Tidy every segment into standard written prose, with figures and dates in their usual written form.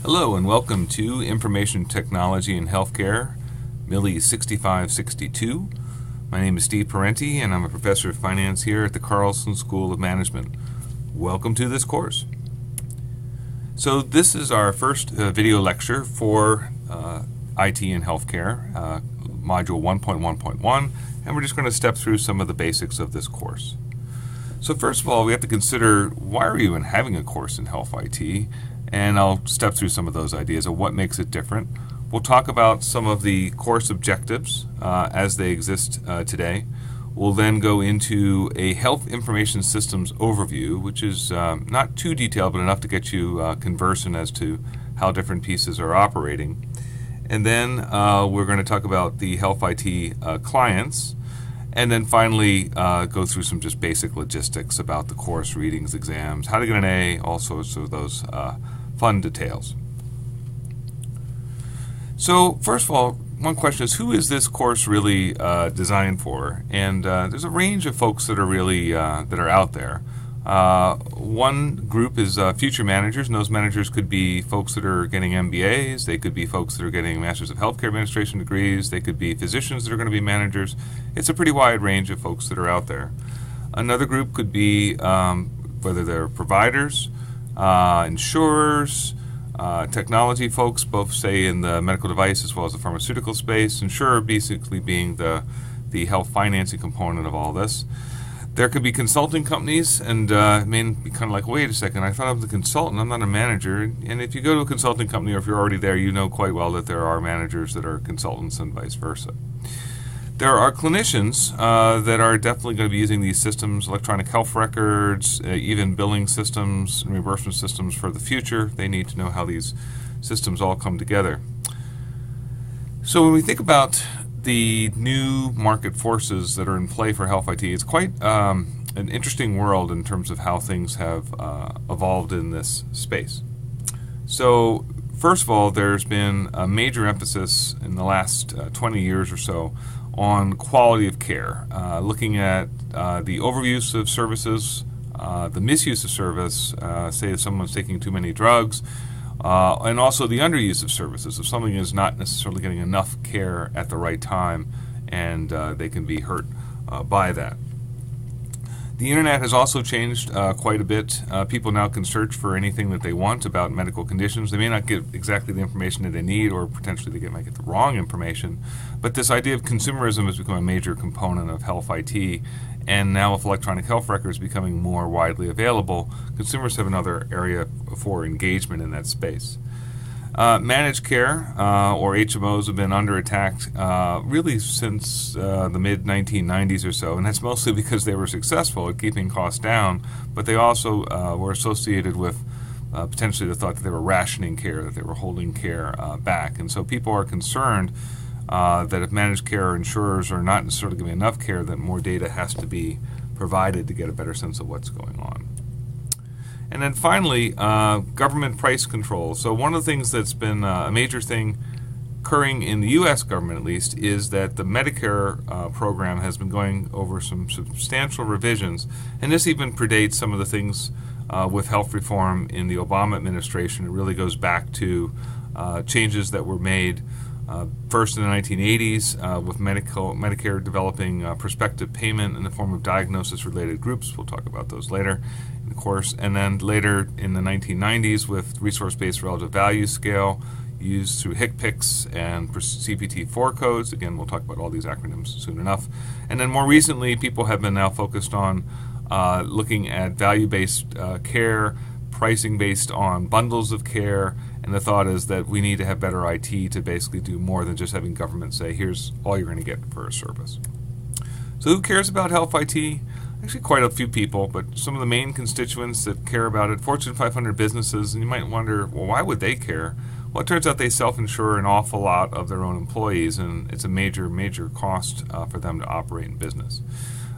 Hello and welcome to Information Technology in Healthcare, MILI 6562. My name is Steve Parenti and I'm a professor of finance here at the Carlson School of Management. Welcome to this course. So this is our first video lecture for IT in Healthcare, Module 1.1.1, and we're just going to step through some of the basics of this course. So first of all, we have to consider why are you even having a course in Health IT, and I'll step through some of those ideas of what makes it different. We'll talk about some of the course objectives as they exist today. We'll then go into a health information systems overview, which is not too detailed, but enough to get you conversant as to how different pieces are operating. And then we're going to talk about the Health IT clients, and then finally go through some just basic logistics about the course, readings, exams, how to get an A, all sorts of those fun details. So first of all, one question is, who is this course really designed for? And there's a range of folks that are really that are out there. One group is future managers, and those managers could be folks that are getting MBAs, they could be folks that are getting Masters of Healthcare Administration degrees, they could be physicians that are going to be managers. It's a pretty wide range of folks that are out there. Another group could be whether they're providers, insurers, technology folks, both say in the medical device as well as the pharmaceutical space. Insurer basically being the health financing component of all this. There could be consulting companies, and it may be kind of like, wait a second, I thought I was a consultant, I'm not a manager. And if you go to a consulting company, or if you're already there, you know quite well that there are managers that are consultants and vice versa. There are clinicians that are definitely going to be using these systems, electronic health records, even billing systems and reimbursement systems for the future. They need to know how these systems all come together. So when we think about the new market forces that are in play for Health IT, it's quite an interesting world in terms of how things have evolved in this space. So first of all, there's been a major emphasis in the last 20 years or so on quality of care, looking at the overuse of services, the misuse of service, say if someone's taking too many drugs, and also the underuse of services. If somebody is not necessarily getting enough care at the right time, and they can be hurt by that. The internet has also changed quite a bit. People now can search for anything that they want about medical conditions. They may not get exactly the information that they need, or potentially they might get the wrong information. But this idea of consumerism has become a major component of Health IT. And now with electronic health records becoming more widely available, consumers have another area for engagement in that space. Managed care, or HMOs, have been under attack really since the mid-1990s or so, and that's mostly because they were successful at keeping costs down, but they also were associated with potentially the thought that they were rationing care, that they were holding care back. And so people are concerned that if managed care insurers are not necessarily giving enough care, that more data has to be provided to get a better sense of what's going on. And then finally, government price control. So one of the things that's been a major thing occurring in the U.S. government, at least, is that the Medicare program has been going over some substantial revisions, and this even predates some of the things with health reform in the Obama administration. It really goes back to changes that were made first in the 1980s with Medicare developing prospective payment in the form of diagnosis-related groups. We'll talk about those later in the course. And then later in the 1990s with resource-based relative value scale used through HCPCS and CPT-4 codes. Again, we'll talk about all these acronyms soon enough. And then more recently, people have been now focused on looking at value-based care, pricing based on bundles of care, and the thought is that we need to have better IT to basically do more than just having government say, here's all you're going to get for a service. So who cares about Health IT? Actually quite a few people, but some of the main constituents that care about it, Fortune 500 businesses, and you might wonder, well, why would they care? Well, it turns out they self-insure an awful lot of their own employees, and it's a major, major cost for them to operate in business.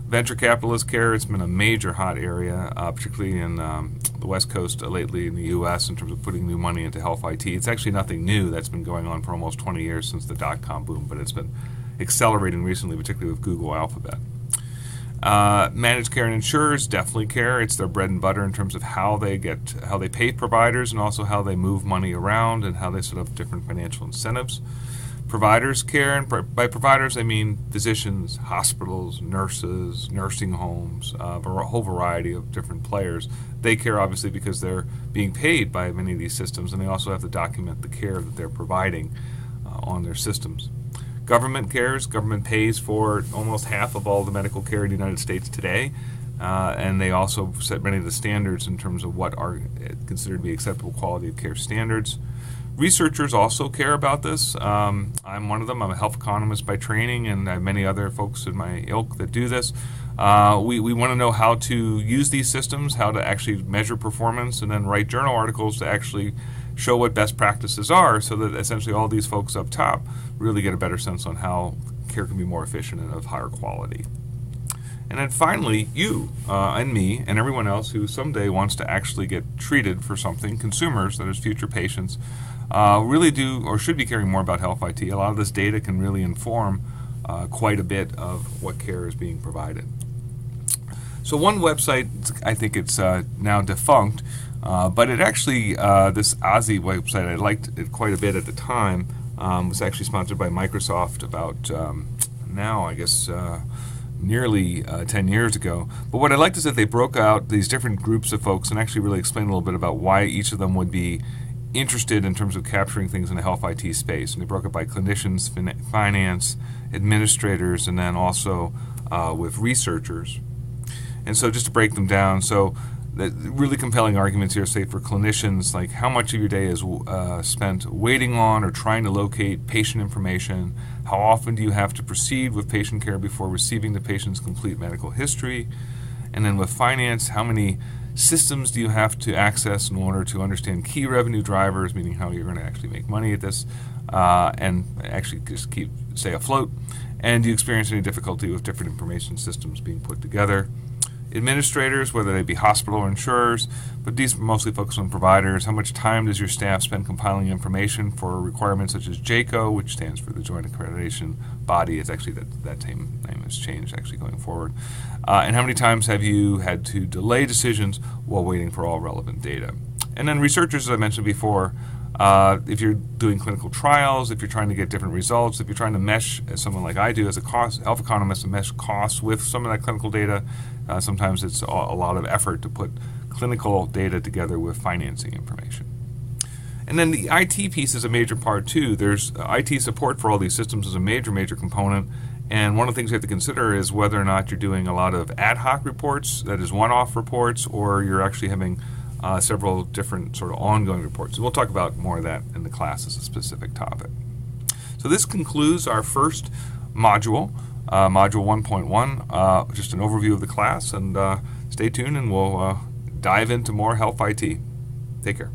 Venture capitalist care, it's been a major hot area, particularly in the West Coast lately in the U.S. in terms of putting new money into Health IT. It's actually nothing new. That's been going on for almost 20 years since the dot-com boom, but it's been accelerating recently, particularly with Google Alphabet. Managed care and insurers definitely care. It's their bread and butter in terms of how they pay providers and also how they move money around and how they set up different financial incentives. Providers care, and by providers I mean physicians, hospitals, nurses, nursing homes, a whole variety of different players. They care obviously because they're being paid by many of these systems, and they also have to document the care that they're providing on their systems. Government cares. Government pays for almost half of all the medical care in the United States today, and they also set many of the standards in terms of what are considered to be acceptable quality of care standards. Researchers also care about this. I'm one of them. I'm a health economist by training, and I have many other folks in my ilk that do this. We want to know how to use these systems, how to actually measure performance, and then write journal articles to actually show what best practices are so that essentially all these folks up top really get a better sense on how care can be more efficient and of higher quality. And then finally, you and me and everyone else who someday wants to actually get treated for something, consumers, that is future patients, really do or should be caring more about health IT. A lot of this data can really inform quite a bit of what care is being provided. So one website, I think it's now defunct, but it actually, this Aussie website, I liked it quite a bit at the time, was actually sponsored by Microsoft about now, I guess, nearly 10 years ago. But what I liked is that they broke out these different groups of folks and actually really explained a little bit about why each of them would be interested in terms of capturing things in the health IT space. And they broke it by clinicians, finance, administrators, and then also with researchers. And so just to break them down, so the really compelling arguments here, say for clinicians, like how much of your day is spent waiting on or trying to locate patient information, how often do you have to proceed with patient care before receiving the patient's complete medical history, and then with finance, how many systems do you have to access in order to understand key revenue drivers, meaning how you're going to actually make money at this, and actually just stay afloat, and do you experience any difficulty with different information systems being put together. Administrators, whether they be hospital or insurers, but these mostly focus on providers. How much time does your staff spend compiling information for requirements such as JCAHO, which stands for the Joint Accreditation Body? It's actually that name has changed actually going forward. And how many times have you had to delay decisions while waiting for all relevant data? And then researchers, as I mentioned before, if you're doing clinical trials, if you're trying to get different results, if you're trying to mesh, as someone like I do as a health economist, to mesh costs with some of that clinical data, sometimes it's a lot of effort to put clinical data together with financing information. And then the IT piece is a major part too. There's IT support for all these systems is a major component. And one of the things you have to consider is whether or not you're doing a lot of ad hoc reports, that is one-off reports, or you're actually having several different sort of ongoing reports. So we'll talk about more of that in the class as a specific topic. So this concludes our first module, Module 1.1, just an overview of the class, and stay tuned and we'll dive into more health IT. Take care.